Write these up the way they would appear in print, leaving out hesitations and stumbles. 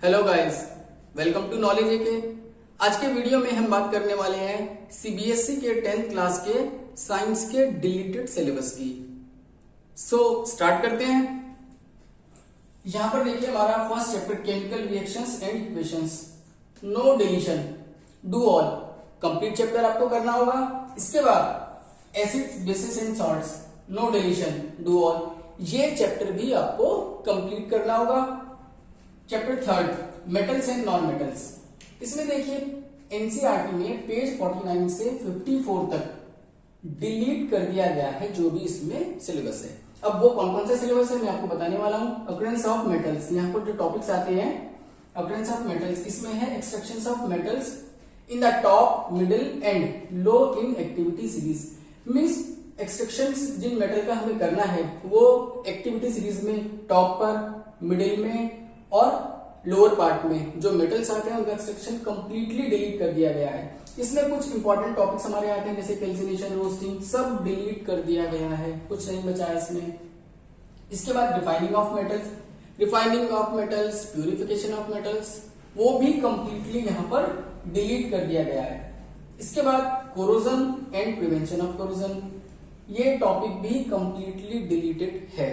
Hello guys, welcome to knowledge AK. आज के video में हम बात करने वाले हैं सीबीएसई के 10th क्लास के साइंस के डिलीटेड सिलेबस की। स्टार्ट करते हैं। यहां पर देखिए हमारा first chapter chemical reactions and equations, no deletion, do all, complete chapter आपको करना होगा। इसके बाद acids, bases and salts, no deletion, do all, ये चैप्टर भी आपको कंप्लीट करना होगा। Chapter third metals and non metals, इसमें देखिए एनसीईआरटी में पेज 49 से 54 तक डिलीट कर दिया गया है जो भी इसमें सिलेबस है। अब वो कौन कौन से सिलेबस है मैं आपको बताने वाला हूं। अकरेंस ऑफ मेटल्स, यहाँ पर जो टॉपिक्स आते हैं अकरेंस ऑफ मेटल्स, इसमें है extraction of metals in the top, middle and low in activity series. Means extraction जिन मेटल का हमें करना है वो एक्टिविटी सीरीज में टॉप पर, मिडिल में और लोअर पार्ट में जो मेटल्स आते हैं उनका एक्सट्रैक्शन कंप्लीटली डिलीट कर दिया गया है। इसमें कुछ इंपॉर्टेंट टॉपिक्स हमारे आते हैं जैसे कैल्सिनेशन, रोस्टिंग, सब डिलीट कर दिया गया है, कुछ नहीं बचा है इसमें। इसके बाद refining of metals, purification of metals, वो भी कंप्लीटली यहाँ पर डिलीट कर दिया गया है। इसके बाद corrosion and prevention of corrosion, ये टॉपिक भी कंप्लीटली डिलीटेड है।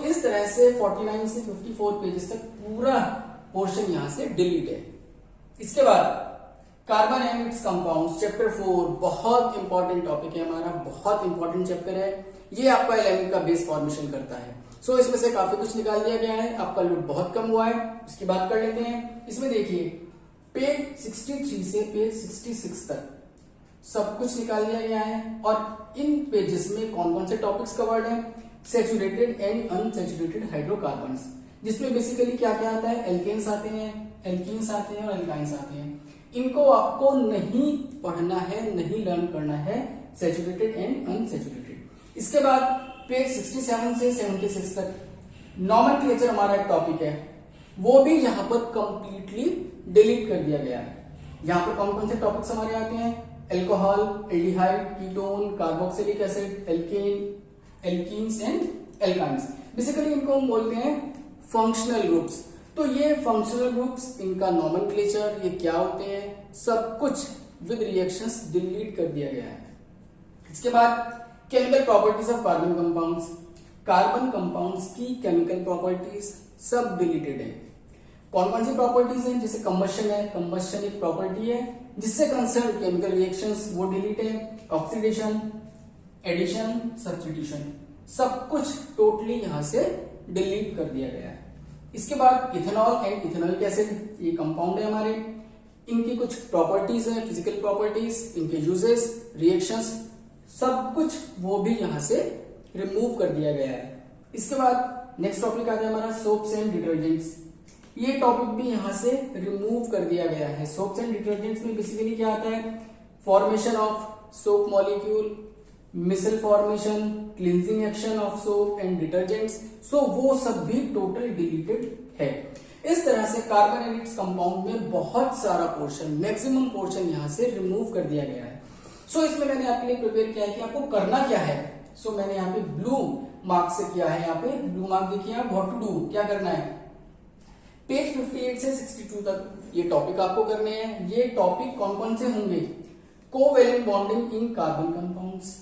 इस तरह से 49 से 54 पेजेस तक पूरा पोर्शन यहां से डिलीट है। इसके बाद carbon and it's compounds, chapter 4, बहुत इंपॉर्टेंट टॉपिक है हमारा, बहुत इंपॉर्टेंट चैप्टर है। ये आपका एलिमेंट का बेस फॉर्मेशन करता है। इसमें से काफी कुछ निकाल दिया गया है, आपका लोड बहुत कम हुआ है। इसकी बात कर लेते हैं। इसमें देखिए पेज 63 से पेज 66 तक सब कुछ निकाल दिया गया है और इन पेजेस में कौन कौन से टॉपिक्स कवर्ड है। सैचुरेटेड एंड अनसैचुरेटेड हाइड्रोकार्बन्स, जिसमें बेसिकली क्या क्या आता है, एल्केन्स आते हैं, एल्कीन्स आते हैं और एल्काइंस आते हैं। इनको आपको नहीं पढ़ना है, नहीं लर्न करना है, सैचुरेटेड एंड अनसैचुरेटेड। इसके बाद पेज 67 से 76 तक नॉमेनक्लेचर हमारा एक टॉपिक है, वो भी यहाँ पर कंप्लीटली डिलीट कर दिया गया है। यहाँ पर कौन कौन से टॉपिक्स हमारे आते हैं, alcohol, aldehyde, ketone, carboxylic acid, alkane, alkenes and alkynes. Basically इनको हम बोलते हैं फंक्शनल ग्रुप्स। तो ये फंक्शनल ग्रुप्स, इनका नॉमेनक्लेचर, ये क्या होते हैं, सब कुछ विद रिएक्शंस डिलीट कर दिया गया है। इसके बाद chemical properties of carbon compounds, carbon compounds की केमिकल प्रॉपर्टीज सब डिलीटेड है। कौन कौन सी प्रॉपर्टीज हैं, जैसे कंबशन है, कंबशन एक प्रॉपर्टी है जिससे कंसर्न केमिकल रिएक्शंस, वो डिलीट है। ऑक्सीडेशन, एडिशन, सब्स्टिट्यूशन, सब कुछ टोटली यहां से डिलीट कर दिया गया है। इसके बाद इथेनॉल एंड इथेनॉइक एसिड, ये कंपाउंड है हमारे, इनकी कुछ प्रॉपर्टीज है, फिजिकल प्रॉपर्टीज, इनके यूजेस, रिएक्शंस, सब कुछ वो भी यहां से रिमूव कर दिया गया है। इसके बाद नेक्स्ट टॉपिक आता है हमारा सोप्स एंड डिटर्जेंट्स, ये टॉपिक भी यहां से रिमूव कर दिया गया है। सोप्स एंड डिटर्जेंट्स में बेसिकली क्या आता है, formation of soap molecule, micelle formation, cleansing action of soap and detergents, वो सब भी टोटल डिलीटेड है। इस तरह से कार्बन एंड इट्स कंपाउंड में बहुत सारा पोर्शन, मैक्सिमम पोर्शन यहां से रिमूव कर दिया गया है। इसमें मैंने आपके लिए प्रिपेयर किया है कि आपको करना क्या है। मैंने यहाँ पे ब्लू मार्क से किया है, यहाँ पे ब्लू मार्क देखिए आप, व्हाट टू डू, क्या करना है। पेज 58 से 62 तक ये टॉपिक आपको करने हैं। ये टॉपिक कौन कौन से होंगे, covalent bonding in carbon compounds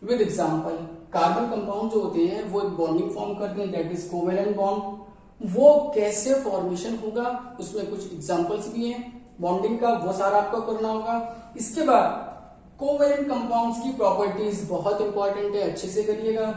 with example. Carbon compound जो होते हैं वो एक बॉन्डिंग फॉर्म करते हैं, दैट इज कोवेलेंट बॉन्ड। वो कैसे फॉर्मेशन होगा, उसमें कुछ एग्जांपल्स भी हैं बॉन्डिंग का, वो सारा आपको करना होगा। इसके बाद कोवेलेंट कंपाउंड्स की प्रॉपर्टीज बहुत इंपॉर्टेंट है, अच्छे से करिएगा।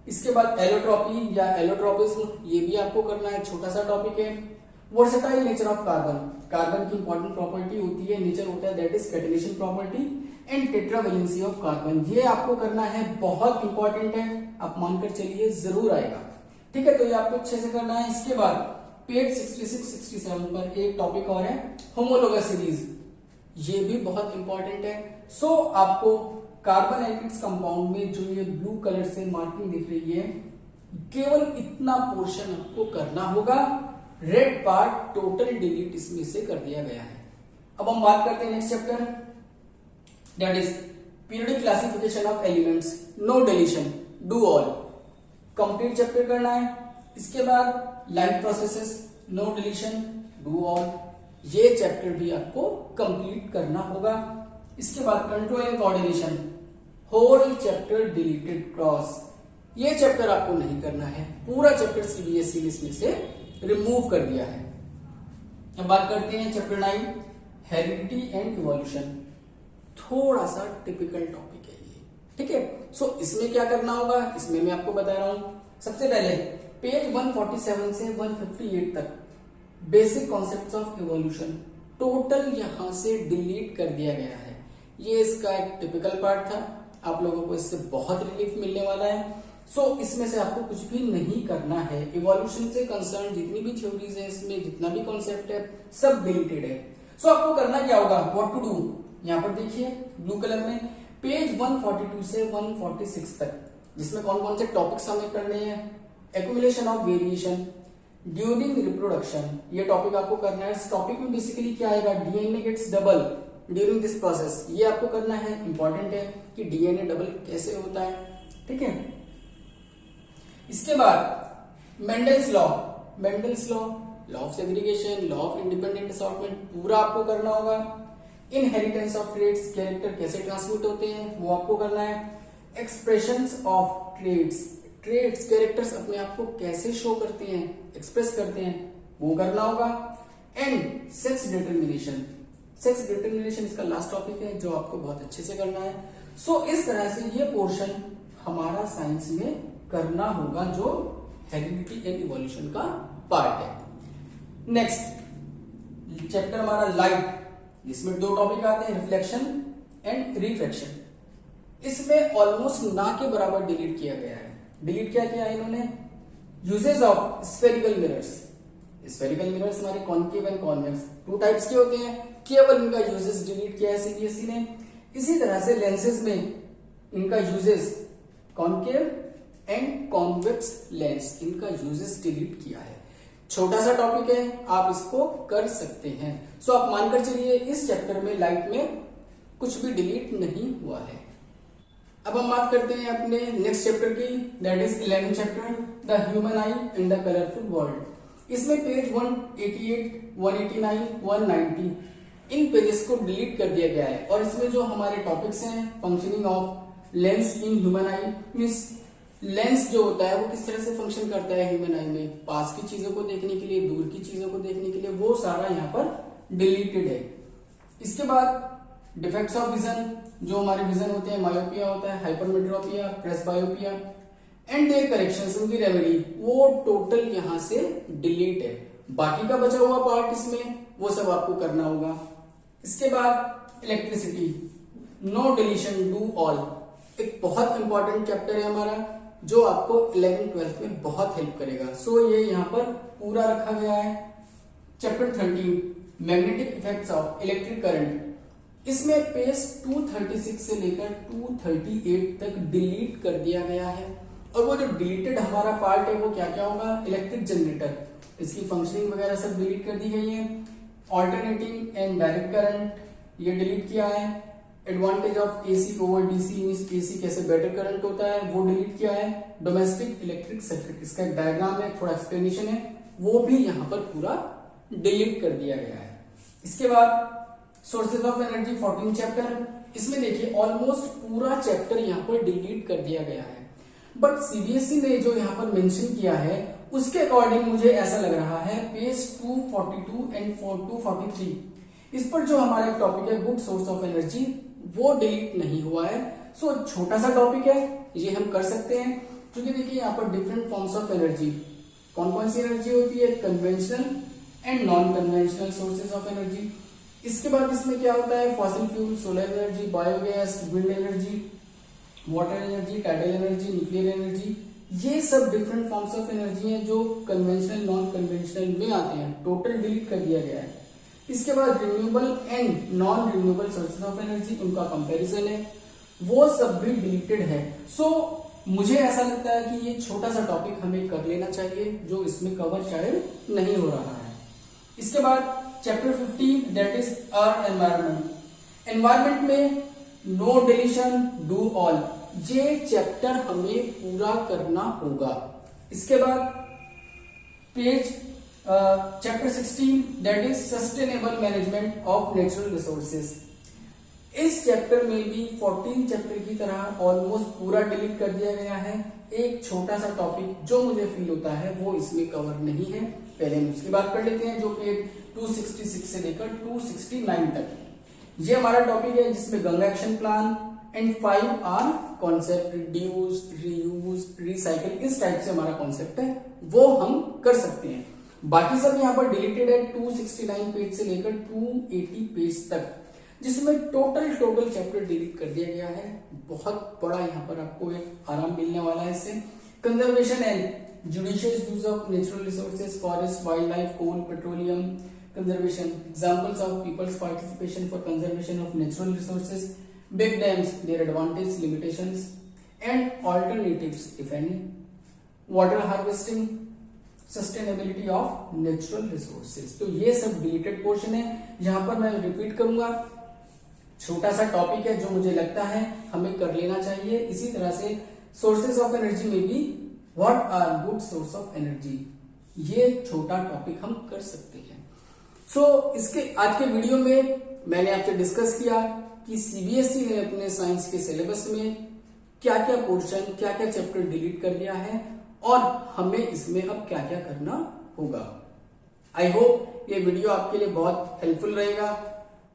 इसके बाद एलोट्रॉपी या एलोट्रोपिज्म, ये भी आपको करना है, छोटा सा टॉपिक है। Versatile nature of carbon, carbon की इंपॉर्टेंट प्रॉपर्टी होती है, नेचर होता है, that is catenation property and tetravalency of carbon, ये आपको करना है, बहुत इंपॉर्टेंट है, आप मानकर चलिए जरूर आएगा। ठीक है, तो ये आपको अच्छे से करना है। इसके बाद पेज 66-67 पर एक टॉपिक और है, होमोलोगस सीरीज, ये भी बहुत इंपॉर्टेंट है। आपको कार्बन एंड इट्स कंपाउंड में जो ये ब्लू कलर से मार्किंग दिख रही है, केवल इतना पोर्शन आपको करना होगा, रेड पार्ट टोटल डिलीट इसमें से कर दिया गया है। अब हम बात करते हैं next chapter, that is periodic classification of elements, no deletion, do all, complete chapter करना है। इसके बाद life processes, no deletion do all, ये चैप्टर भी आपको कंप्लीट करना होगा। इसके बाद control and coordination, whole chapter deleted cross, ये चैप्टर आपको नहीं करना है, पूरा चैप्टर सीबीएसई ने इसमें से रिमूव कर दिया है। अब बात करते हैं चैप्टर 9 हेरिडिटी एंड इवोल्यूशन, थोड़ा सा टिपिकल टॉपिक है ये, ठीक है। सो इसमें क्या करना होगा, इसमें मैं आपको बता रहा हूं। सबसे पहले पेज 147 से 158 तक basic concepts of evolution total यहां से डिलीट कर दिया गया है। ये इसका एक टिपिकल पार्ट था, आप लोगों को इससे बहुत रिलीफ मिलने वाला है। सो इसमें से आपको कुछ भी नहीं करना है। इवोल्यूशन से कंसर्न जितनी भी थ्योरीज है, इसमें जितना भी कॉन्सेप्ट है, सब डिलीटेड है। सो आपको करना क्या होगा, व्हाट टू डू, यहां पर देखिए ब्लू कलर में पेज 142 से 146 तक, जिसमें कौन कौन से टॉपिक्स हमें करने हैं। Accumulation of variation during reproduction, ये टॉपिक आपको करना है। इस टॉपिक में बेसिकली क्या आएगा, DNA gets double during this process, ये आपको करना है। इंपॉर्टेंट है कि डीएनए डबल कैसे होता है, ठीक है। इसके बाद Mendel's law, law of segregation, law of independent assortment, पूरा आपको करना होगा। इनहेरिटेंस ऑफ ट्रेट्स, कैरेक्टर कैसे ट्रांसमिट होते हैं वो आपको करना है। एक्सप्रेशंस ऑफ ट्रेट्स, कैरेक्टर्स अपने आप को कैसे शो करते हैं, एक्सप्रेस करते हैं, वो करना होगा। एंड सेक्स डिटर्मिनेशन, इसका लास्ट टॉपिक है जो आपको बहुत अच्छे से करना है। सो इस तरह से ये पोर्शन हमारा साइंस में करना होगा जो हेरिडिटी एंड इवोल्यूशन का पार्ट है। नेक्स्ट चैप्टर हमारा लाइट, जिसमें दो टॉपिक आते हैं, रिफ्लेक्शन एंड रिफ्रैक्शन। इसमें ऑलमोस्ट ना के बराबर डिलीट किया गया है। डिलीट क्या किया है इन्होंने, यूजेस ऑफ स्फेरिकल मिरर्स हमारे concave and convex, two types के होते हैं, केवल इनका यूजेस डिलीट किया है सीबीएसई ने। इसी तरह से लेंसेज में इनका uses concave and convex lens, इनका यूजेस डिलीट किया है। छोटा सा टॉपिक है, आप इसको कर सकते हैं। सो आप मानकर चलिए इस चैप्टर में लाइट में कुछ भी डिलीट नहीं हुआ है। अब हम बात करते हैं अपने नेक्स्ट चैप्टर की, that is 11th chapter, the human I and the colourful world. इसमें पेज 188, 189, 190 इन पेजेस को डिलीट कर दिया गया है। और इसमें जो हमारे टॉपिक्स हैं, functioning of lens in human I, means lens जो होता है वो किस तरह से फंक्शन करता है ह्यूमन आई में, पास की चीजों को देखने के लिए, दूर की चीजों को देखने के लिए, वो सारा यहाँ पर डिलीटेड है। इसके बाद डिफेक्ट्स ऑफ विजन, जो हमारे विजन होते हैं, मायोपिया होता है, hypermetropia, presbyopia and their corrections, उनकी रेमेडी, वो टोटल यहाँ से डिलीट है। बाकी का बचा हुआ पार्ट इसमें वो सब आपको करना होगा। इसके बाद electricity, no deletion do all, एक बहुत इंपॉर्टेंट चैप्टर है हमारा जो आपको 11th-12th में बहुत हेल्प करेगा। सो ये यहाँ पर पूरा रखा गया है। Chapter 13 magnetic effects of electric current, इसमें पेज 236 से लेकर 238 तक डिलीट कर दिया गया है। और वो जो डिलीटेड हमारा पार्ट है वो क्या क्या होगा, इलेक्ट्रिक जनरेटर, इसकी फंक्शनिंग वगैरह सब डिलीट कर दी गई है। ऑल्टरनेटिंग एंड डायरेक्ट करंट, ये डिलीट किया है। Advantage of AC over DC, AC कैसे बेटर करंट होता है वो डिलीट किया है। डोमेस्टिक इलेक्ट्रिक सर्किट, इसका एक डायग्राम है, थोड़ा एक्सप्लेनेशन है, वो भी यहाँ पर पूरा डिलीट कर दिया गया है। इसके बाद सोर्सेज ऑफ एनर्जी 14 चैप्टर, इसमें देखिए ऑलमोस्ट पूरा चैप्टर यहाँ पर डिलीट कर दिया गया है। बट सीबीएसई ने जो यहाँ पर मेंशन किया है उसके अकॉर्डिंग मुझे ऐसा लग रहा है पेज 242 एंड 243, इस पर जो हमारा एक टॉपिक है गुड सोर्स ऑफ एनर्जी, वो डिलीट नहीं हुआ है। सो छोटा सा टॉपिक है, ये हम कर सकते हैं, क्योंकि देखिए यहाँ पर डिफरेंट फॉर्म्स ऑफ एनर्जी, कौन कौन सी एनर्जी होती है, conventional and non conventional sources of energy. इसके बाद इसमें क्या होता है, fossil fuel, solar energy, biogas, wind energy, water energy, tidal energy, nuclear energy, ये सब डिफरेंट फॉर्म्स ऑफ एनर्जी हैं जो कन्वेंशनल नॉन कन्वेंशनल में आते हैं, टोटल डिलीट कर दिया गया है। इसके बाद renewable and non renewable sources of energy, उनका कंपैरिजन है, वो सब भी डिलीटेड है। सो मुझे ऐसा लगता है कि ये छोटा सा टॉपिक हमें कर लेना चाहिए जो इसमें कवर शायद नहीं हो रहा है। इसके बाद chapter 15 that is earth environment. Environment में नो डिलीशन डू ऑल, ये चैप्टर हमें पूरा करना होगा। इसके बाद page chapter 16 that is sustainable management of natural resources. इस चैप्टर में भी 14 चैप्टर की तरह ऑलमोस्ट पूरा डिलीट कर दिया गया है। एक छोटा सा टॉपिक जो मुझे फील होता है वो इसमें कवर नहीं है, पहले हम उसकी बात कर लेते हैं, जो पेज 266 से लेकर 269 तक। ये हमारा टॉपिक है जिसमें Ganga action plan and 5 R concept, reduce, reuse, recycle, इस टाइप से हमारा कॉन्सेप्ट है, वो हम कर सकते हैं। बाकी सब यहाँ पर डिलीटेड है 269 पेज से लेकर 280 पेज तक, जिसमें टोटल चैप्टर डिलीट कर दिया गया है। बहुत बड़ा यहाँ पर आपको एक आराम मिलने वाला है इससे। Conservation and judicious use of natural resources, forest, wildlife, coal, petroleum, conservation, examples of people's participation for conservation of natural resources, big dams, their advantage, limitations and alternatives if any, water harvesting, sustainability of natural resources. तो ये सब deleted portion है। यहां पर मैं repeat करूंगा, छोटा सा टॉपिक है जो मुझे लगता है हमें कर लेना चाहिए। इसी तरह से सोर्सेज ऑफ एनर्जी में भी what are good source of energy, ये छोटा टॉपिक हम कर सकते हैं। इसके आज के वीडियो में मैंने आपसे डिस्कस किया कि सीबीएसई ने अपने साइंस के सिलेबस में क्या क्या पोर्शन, क्या क्या चैप्टर डिलीट कर दिया है और हमें इसमें अब क्या क्या करना होगा। आई होप ये वीडियो आपके लिए बहुत हेल्पफुल रहेगा।